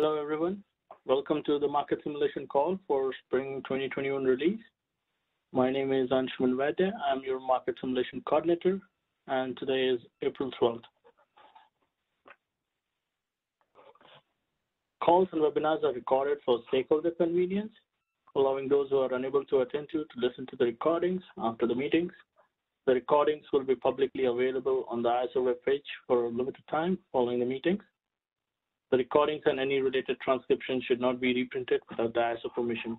Hello, everyone. Welcome to the market simulation call for spring 2021 release. My name is Anshuman Vaidya. I'm your market simulation coordinator, and today is April 12th. Calls and webinars are recorded for stakeholder convenience, allowing those who are unable to attend to listen to the recordings after the meetings. The recordings will be publicly available on the ISO webpage for a limited time following the meetings. The recordings and any related transcriptions should not be reprinted without the ISO permission.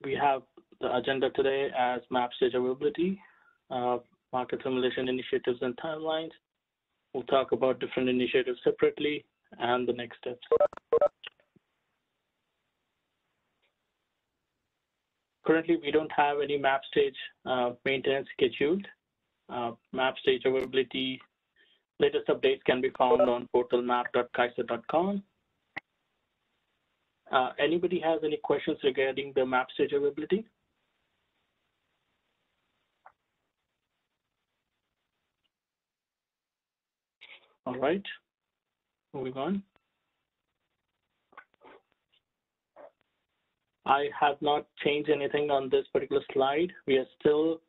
We have the agenda today as Mapstage availability, market simulation initiatives and timelines. We'll talk about different initiatives separately and the next steps. Currently, we don't have any Mapstage maintenance scheduled. Mapstage availability latest updates can be found on portal map.kaiser.com. Anybody has any questions regarding the Mapstage availability? All right, moving on. I have not changed anything on this particular slide. We are still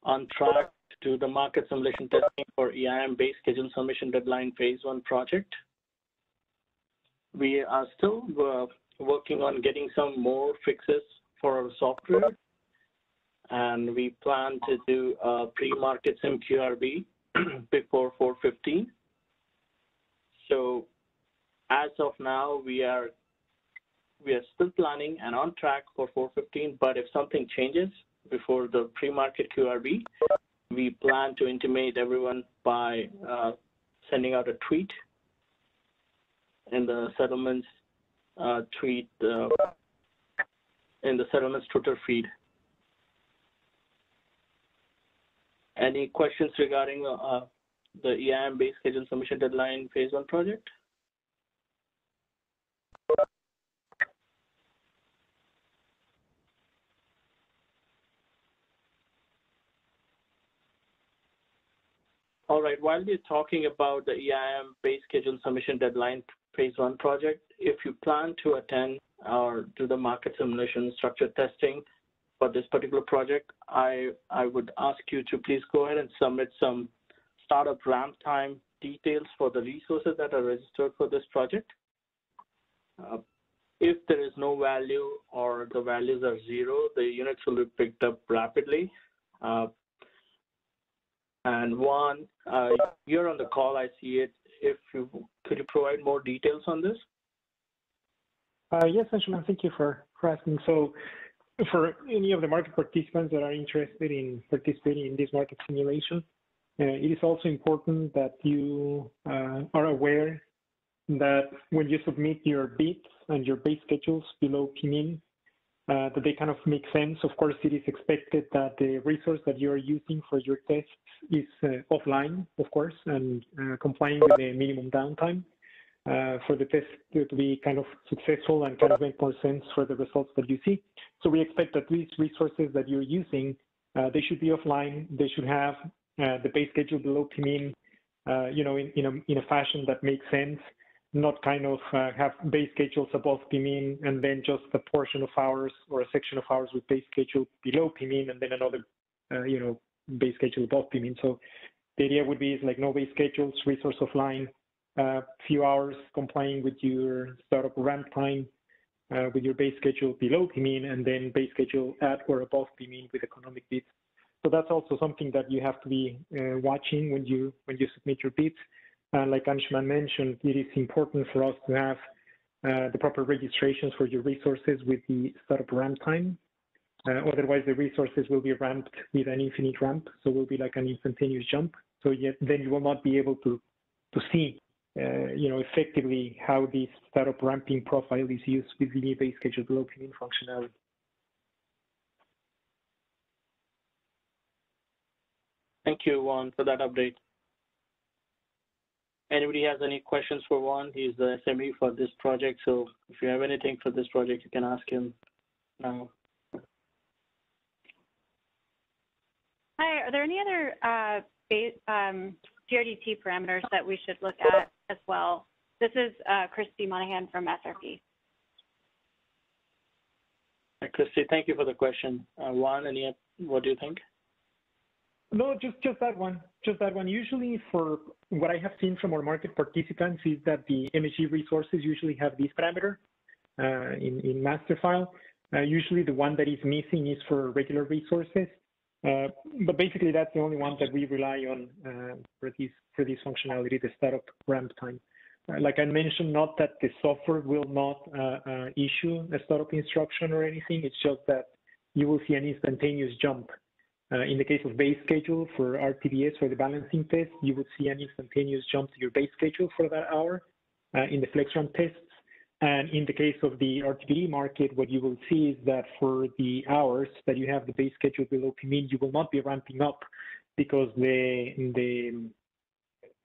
on track to do the market simulation testing for EIM-based schedule submission deadline phase 1 project. We are still working on getting some more fixes for our software, and we plan to do a pre-market sim QRB before 4/15. So as of now, we are still planning and on track for 4/15, but if something changes before the pre-market QRB, we plan to intimate everyone by sending out a tweet in the settlements in the settlements Twitter feed. Any questions regarding the EIM-based schedule submission deadline phase 1 project? All right, while we're talking about the EIM-based schedule submission deadline phase 1 project, if you plan to attend or do the market simulation structure testing for this particular project, I would ask you to please go ahead and submit some startup ramp time details for the resources that are registered for this project. If there is no value or the values are 0, the units will be picked up rapidly. And Juan, you're on the call, I see it. Could you provide more details on this? Yes, Anshuman, thank you for asking. So for any of the market participants that are interested in participating in this market simulation, it is also important that you are aware that when you submit your bids and your base schedules below PMIN, that they kind of make sense. Of course, it is expected that the resource that you are using for your tests is offline, of course, and complying with the minimum downtime for the test to be kind of successful and kind of make more sense for the results that you see. So we expect that these resources that you're using, they should be offline. They should have the base schedule below PMIN, in a fashion that makes sense. Not kind of have base schedules above PMIN and then just a portion of hours or a section of hours with base schedule below PMIN and then another, base schedule above PMIN. So the idea would be is like no base schedules, resource offline, few hours complying with your startup ramp time, with your base schedule below PMIN, and then base schedule at or above PMIN with economic bids. So that's also something that you have to be watching when you submit your bids. Like Anshuman mentioned, it is important for us to have the proper registrations for your resources with the startup ramp time. Otherwise, the resources will be ramped with an infinite ramp, so it will be like an instantaneous jump. So then you will not be able to see, effectively how this startup ramping profile is used with the base schedule below PMIN functionality. Thank you, Juan, for that update. Anybody has any questions for Juan? He's the SME for this project, so if you have anything for this project, you can ask him now. Hi, are there any other GRT parameters that we should look at as well. This is Christy Monahan from SRP. Christy, thank you for the question. Juan, what do you think? No, just that one. Just that one. Usually, for what I have seen from our market participants is that the MSG resources usually have this parameter in master file. Usually, the one that is missing is for regular resources. But basically, that's the only one that we rely on for this functionality, the startup ramp time. Like I mentioned, not that the software will not issue a startup instruction or anything. It's just that you will see an instantaneous jump. In the case of base schedule for RTDS, for the balancing test, you would see an instantaneous jump to your base schedule for that hour in the flex ramp tests. And in the case of the RTD market, what you will see is that for the hours that you have the base schedule below P-min, you will not be ramping up because the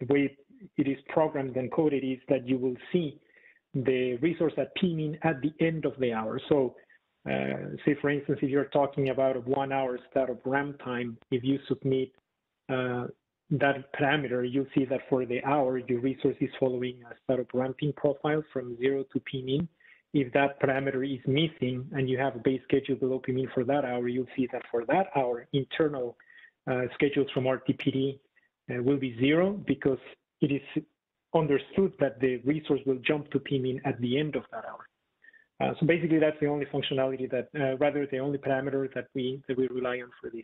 way it is programmed and coded is that you will see the resource at P-min at the end of the hour. So say, for instance, if you're talking about a 1 hour startup ramp time, if you submit that parameter, you'll see that for the hour, your resource is following a startup ramping profile from 0 to P-min. If that parameter is missing and you have a base schedule below P-min for that hour, you'll see that for that hour, internal schedules from RTPD will be 0 because it is understood that the resource will jump to P-min at the end of that hour. So basically, that's the only functionality that, rather the only parameter that we rely on for this.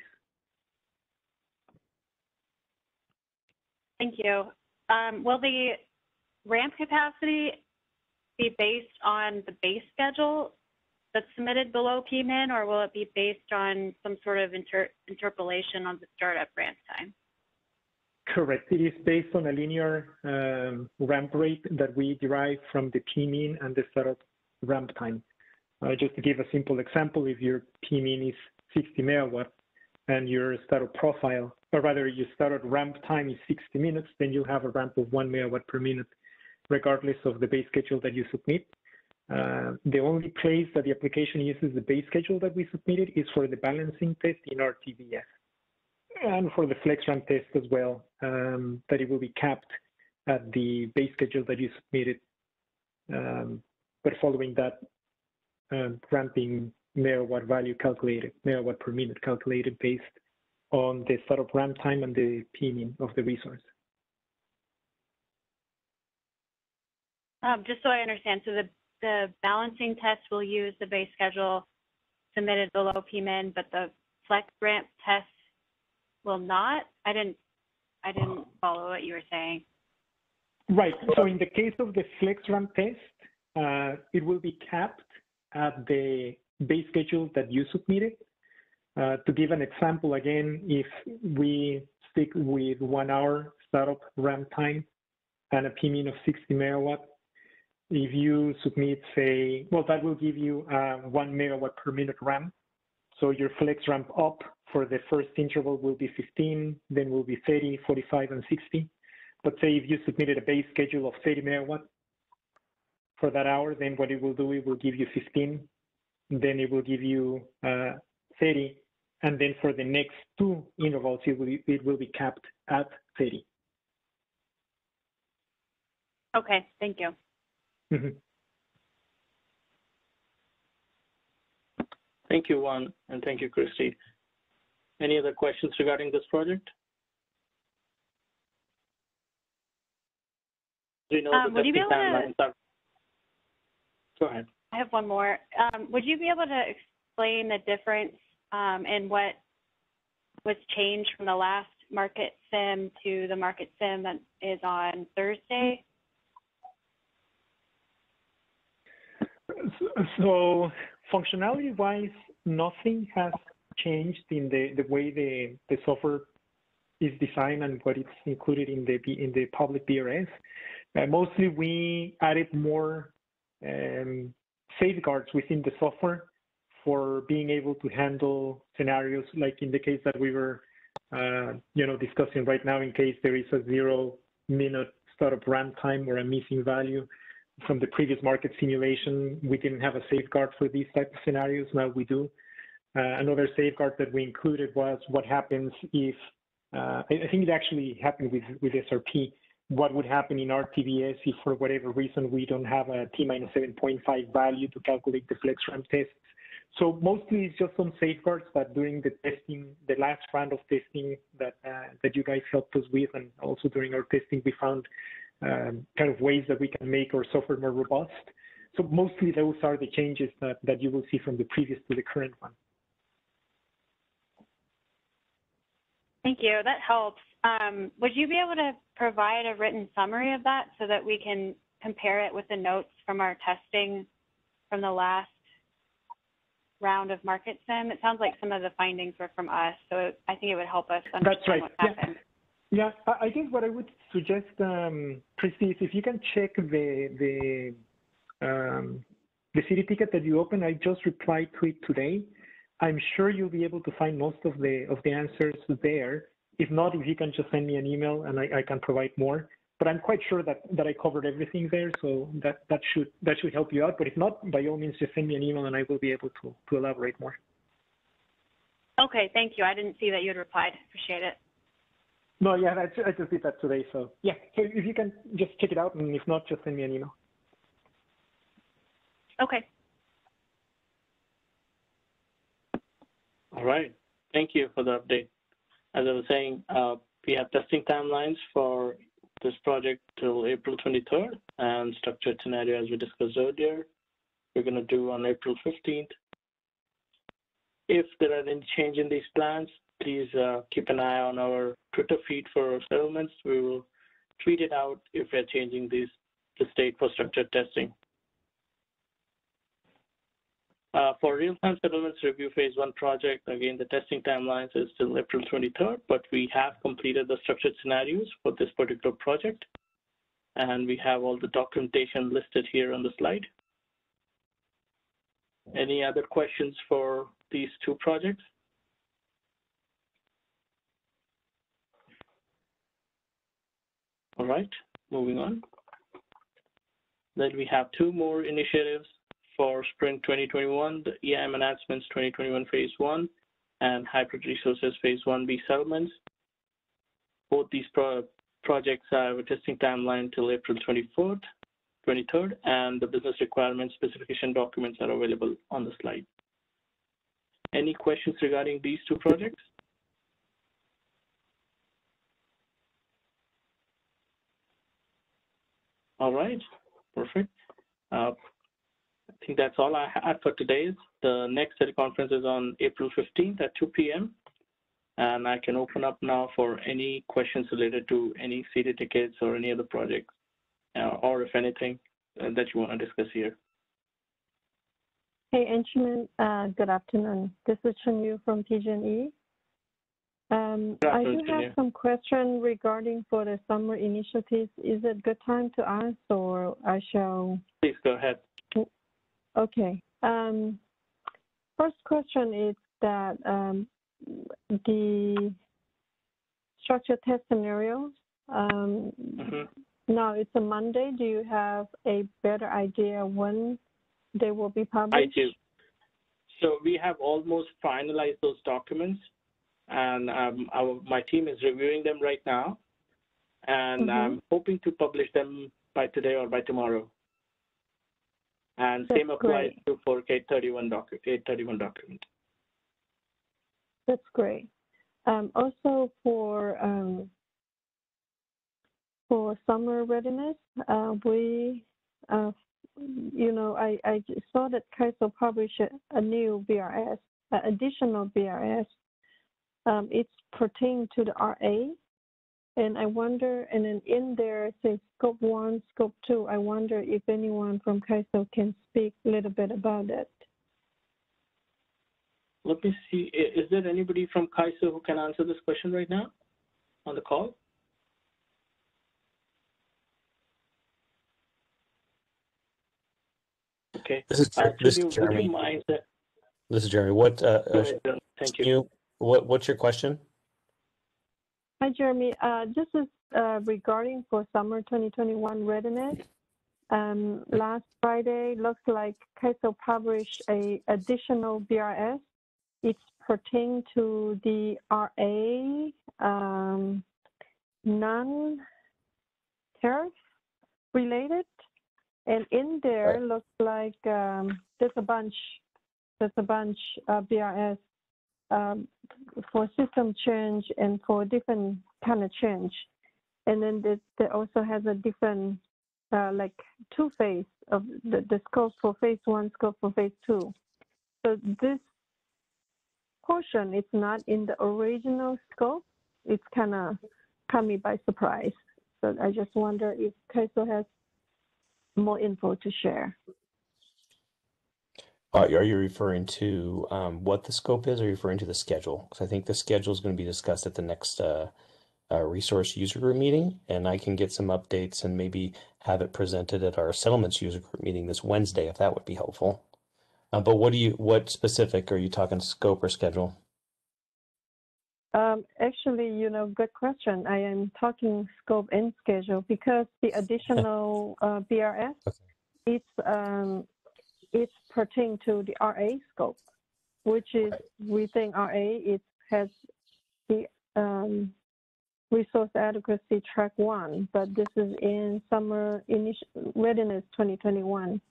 Thank you. Will the ramp capacity be based on the base schedule that's submitted below P-min, or will it be based on some sort of interpolation on the startup ramp time? Correct. It is based on a linear ramp rate that we derive from the P-min and the startup ramp time. Just to give a simple example, if your P-min is 60 megawatts and your startup profile, or rather your startup ramp time is 60 minutes, then you'll have a ramp of 1 megawatt per minute, regardless of the base schedule that you submit. The only place that the application uses the base schedule that we submitted is for the balancing test in RTVS, and for the flex ramp test as well, that it will be capped at the base schedule that you submitted, but following that ramping megawatt value calculated, megawatt per minute calculated based on the startup ramp time and the P-min of the resource. Just so I understand, so the balancing test will use the base schedule submitted below P-min, but the flex ramp test will not? I didn't follow what you were saying. Right. So in the case of the flex ramp test, it will be capped at the base schedule that you submitted. To give an example, again, if we stick with 1 hour startup ramp time and a P-min of 60 megawatt, if you submit, say, well, that will give you 1 megawatt per minute ramp. So your flex ramp up for the first interval will be 15, then will be 30, 45, and 60. But say if you submitted a base schedule of 30 megawatt for that hour, then what it will do, it will give you 15, then it will give you 30, and then for the next 2 intervals, it will be capped at 30. Okay, thank you. Mm-hmm. Thank you, Juan, and thank you, Christy. Any other questions regarding this project? Do you know the would you be able to? Go ahead. I have one more. Would you be able to explain the difference in what was changed from the last market sim to the market sim that is on Thursday? So functionality-wise, nothing has changed in the way the software is designed and what it's included in the public BRS. Mostly, we added more safeguards within the software for being able to handle scenarios like in the case that we were, discussing right now. In case there is a 0-minute startup ramp time or a missing value from the previous market simulation, we didn't have a safeguard for these type of scenarios. Now we do. Another safeguard that we included was what happens if I think it actually happened with SRP. What would happen in RTBS if for whatever reason we don't have a T-7.5 value to calculate the flex ramp tests. So mostly it's just some safeguards that during the testing, the last round of testing that you guys helped us with, and also during our testing, we found kind of ways that we can make our software more robust. So mostly those are the changes that you will see from the previous to the current one. Thank you. That helps. Would you be able to provide a written summary of that so that we can compare it with the notes from our testing from the last round of market sim? It sounds like some of the findings were from us, so I think it would help us understand what happened. Yeah, I think what I would suggest, Christy, is if you can check the city ticket that you opened. I just replied to it today. I'm sure you'll be able to find most of the answers there. If not, if you can just send me an email and I can provide more. But I'm quite sure that I covered everything there, so that should help you out. But if not, by all means, just send me an email and I will be able to elaborate more. Okay, thank you. I didn't see that you had replied. Appreciate it. No, yeah, I just did that today. So yeah, so if you can just check it out, and if not, just send me an email. Okay. All right. Thank you for the update. As I was saying, we have testing timelines for this project till April 23rd, and structured scenario, as we discussed earlier, we're going to do on April 15th. If there are any change in these plans, please keep an eye on our Twitter feed for settlements. We will tweet it out if we're changing the state for structured testing. For real-time settlements review phase 1 project, again, the testing timelines is till April 23rd, but we have completed the structured scenarios for this particular project. And we have all the documentation listed here on the slide. Any other questions for these two projects? All right, moving on. Then we have two more initiatives for Spring 2021, the EIM Enhancements 2021 Phase 1 and Hybrid Resources Phase 1B settlements. Both these projects have a testing timeline till April 23rd, and the business requirement specification documents are available on the slide. Any questions regarding these two projects? All right, perfect. I think that's all I had for today. The next teleconference is on April 15th at 2 p.m. And I can open up now for any questions related to any CD tickets or any other projects, or if anything that you want to discuss here. Hey, Enchman, good afternoon. This is Chun-Yu from PG&E. I do have some question regarding for the summer initiatives. Is it good time to ask, or I shall? Please go ahead. Okay. First question is that the structured test scenarios, now it's a Monday. Do you have a better idea when they will be published? I do. So we have almost finalized those documents, and my team is reviewing them right now, and I'm hoping to publish them by today or by tomorrow. And That's same applies great. to for 831 document. That's great. Also for summer readiness, we, you know, I saw that CAISO published a new BRS, additional BRS. It's pertaining to the RA. And I wonder, and then in there it says scope 1, scope 2. I wonder if anyone from CAISO can speak a little bit about it. Let me see. Is there anybody from CAISO who can answer this question right now on the call? Okay. This is Jeremy. Would you mind that? This is Jeremy. What? Thank you. What's your question? Hi, Jeremy. This is regarding for summer 2021 readiness. Last Friday, looks like CAISO published a additional BRS. It's pertaining to the RA non-tariff related, and in there looks like there's a bunch BRS for system change and for different kind of change, and then there also has a different like two phase of the scope for phase 1, scope for phase 2. So this portion is not in the original scope. It's kind of caught me by surprise. So I just wonder if CAISO has more info to share. Are you referring to what the scope is, or are you referring to the schedule? Because I think the schedule is going to be discussed at the next resource user group meeting, and I can get some updates and maybe have it presented at our settlements user group meeting this Wednesday, if that would be helpful. But what specific are you talking, scope or schedule? Actually, good question. I am talking scope and schedule because the additional BRS, it's pertaining to the RA scope, which is within RA. It has the resource adequacy track 1, but this is in summer readiness 2021.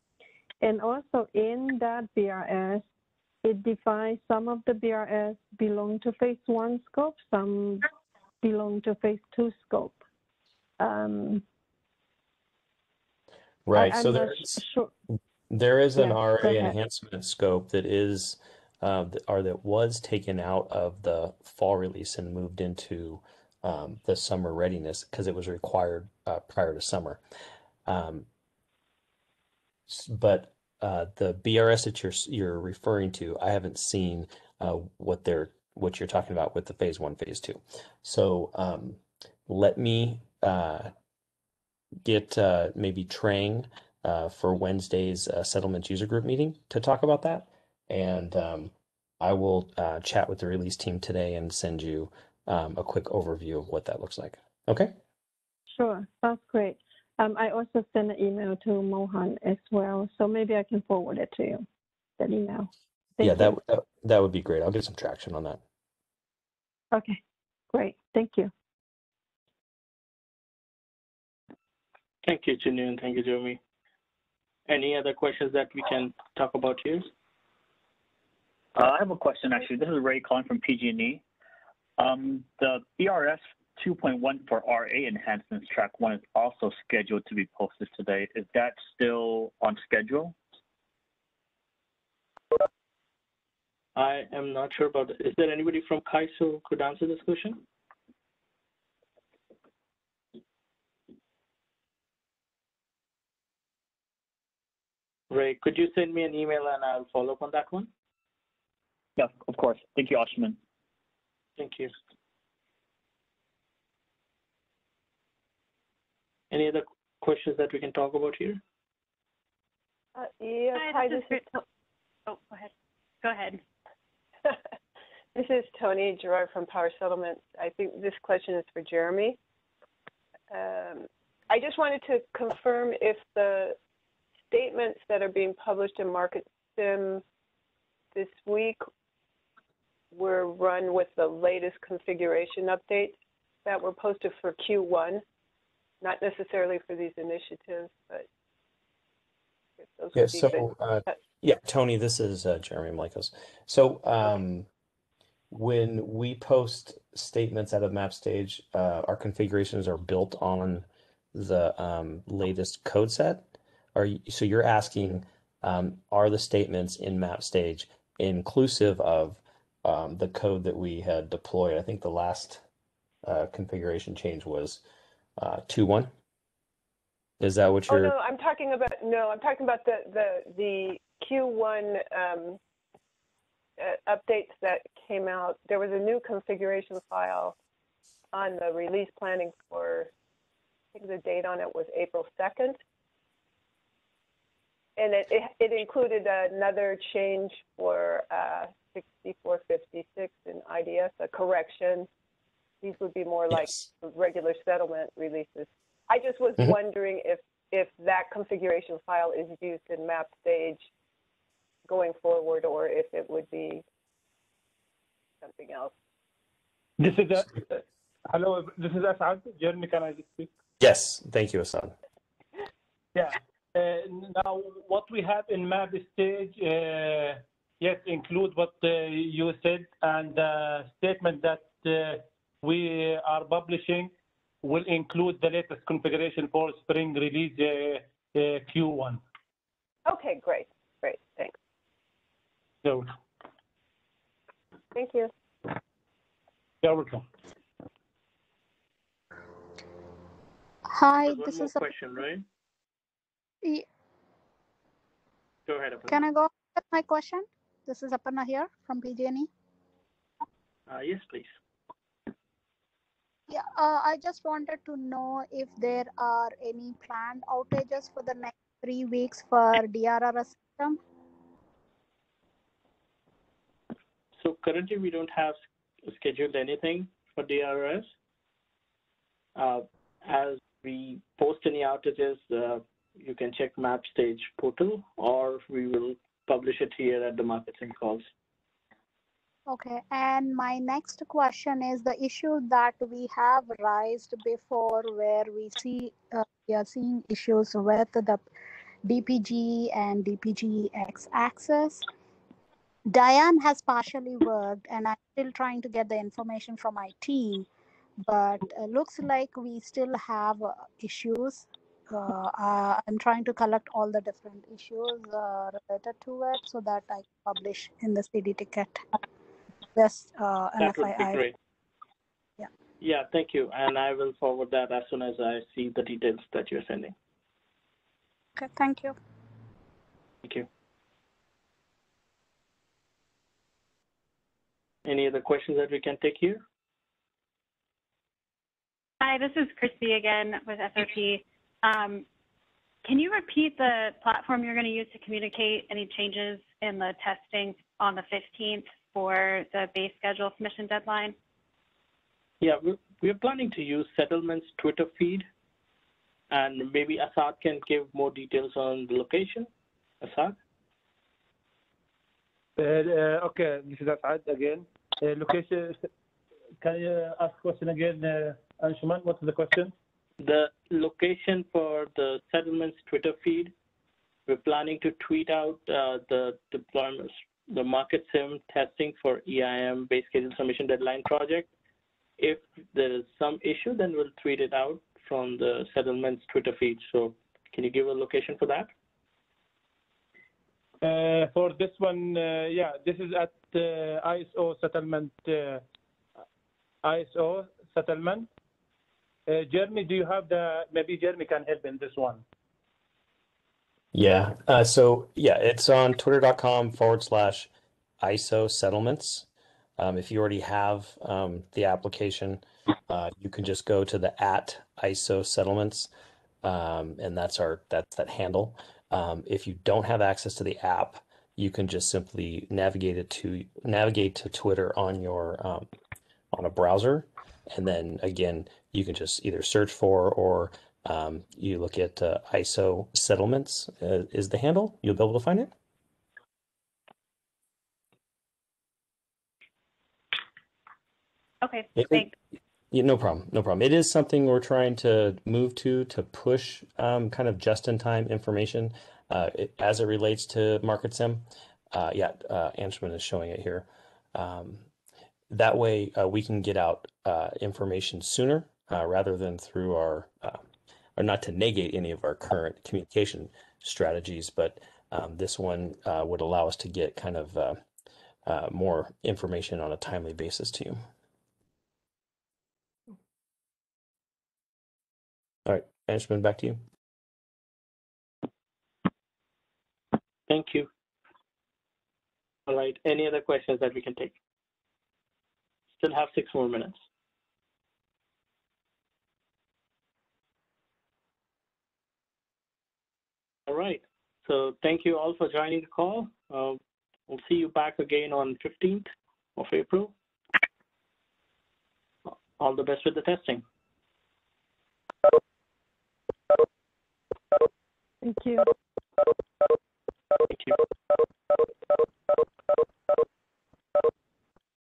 And also in that BRS, it defines some of the BRS belong to phase 1 scope, some belong to phase 2 scope. Right. I'm So not sure. There is an RA go ahead. enhancement scope that is that was taken out of the fall release and moved into the summer readiness because it was required prior to summer. But the BRS that you're referring to, I haven't seen what you're talking about with the phase 1, phase 2. So let me get maybe Trang for Wednesday's settlements user group meeting to talk about that, and I will chat with the release team today and send you a quick overview of what that looks like. Okay? Sure, sounds great. I also sent an email to Mohan as well, so maybe I can forward it to you, that email. Thank you. That would be great. I'll get some traction on that. Okay, great. Thank you. Thank you, Jinu, and thank you, Jeremy. Any other questions that we can talk about here? I have a question, actually. This is Ray calling from PG&E. The BRS 2.1 for RA enhancements track 1 is also scheduled to be posted today. Is that still on schedule? I am not sure about it. Is there anybody from CAISO who could answer this question? Ray, could you send me an email and I'll follow up on that one? Yeah, of course. Thank you, Ashman. Thank you. Any other questions that we can talk about here? Yes, hi, this is oh, go ahead. Go ahead. This is Tony Gerard from Power Settlements. I think this question is for Jeremy. I just wanted to confirm if the statements that are being published in MarketSim this week were run with the latest configuration updates that were posted for Q1, not necessarily for these initiatives, but if those would be good. Yeah, Tony, this is Jeremy Mlikos. So when we post statements out of Mapstage, our configurations are built on the latest code set. So you're asking, are the statements in Mapstage inclusive of the code that we had deployed? I think the last configuration change was 2.1. Is that what you're? Oh, I'm talking about the Q1 updates that came out. There was a new configuration file on the release planning for, I think the date on it was April 2nd. And it included another change for 6456 in IDS, a correction. These would be more like regular settlement releases. I just was wondering if that configuration file is used in Mapstage going forward, or if it would be something else. This is Hello, this is Asad. Jeremy, can I speak? Yes, thank you, Assad. Yeah. Now, what we have in Mapstage, yes, include what you said, and the statement that we are publishing will include the latest configuration for spring release Q1. Okay, great. Great. Thanks. So, Thank you. you're welcome. Hi, There's this one is more question, right? Ye- Go ahead, Aparna. Can I go with my question? This is Aparna here from PG&E. Yes, please. Yeah, I just wanted to know if there are any planned outages for the next 3 weeks for DRRS system. So currently we don't have scheduled anything for DRS. As we post any outages, you can check Mapstage portal, or we will publish it here at the market sim calls. Okay, and my next question is the issue that we have raised before, where we are seeing issues with the DPG and DPG x-axis. Diane has partially worked, and I'm still trying to get the information from my team, but looks like we still have issues. I'm trying to collect all the different issues related to it so that I can publish in the CD ticket. Just an That would be FYI. great. Yeah. Yeah, thank you. And I will forward that as soon as I see the details that you're sending. Okay, thank you. Thank you. Any other questions that we can take here? Hi, this is Christy again with SRT. Can you repeat the platform you're going to use to communicate any changes in the testing on the 15th for the base schedule submission deadline? Yeah, we're planning to use Settlement's Twitter feed, and maybe Asad can give more details on the location. Asad? Okay, this is Asad again. Location, can you ask question again, Anshuman? What's the question? The location for the Settlement's Twitter feed, we're planning to tweet out the deployments, the market sim testing for EIM base schedule submission deadline project. If there is some issue, then we'll tweet it out from the Settlement's Twitter feed. So can you give a location for that? For this one, yeah, this is at ISO settlement. ISO settlement. Jeremy, do you have maybe Jeremy can help in this one. Yeah. So yeah, it's on twitter.com/ISO settlements. If you already have the application, you can just go to the @ISO settlements, and that's that handle. If you don't have access to the app, you can just simply navigate to Twitter on your on a browser, and then again you can just either search for or you look at ISO settlements is the handle. You'll be able to find it. Okay, thanks. Yeah, no problem, no problem. It is something we're trying to move to push kind of just-in-time information as it relates to Market Sim. Yeah, Anshuman is showing it here. That way we can get out information sooner rather than through our, or not to negate any of our current communication strategies, but this one would allow us to get kind of more information on a timely basis to you. All right, Anshuman, back to you. Thank you. All right, any other questions that we can take? Still have 6 more minutes. All right, so thank you all for joining the call. We'll see you back again on 15th of April. All the best with the testing. Thank you. Thank you.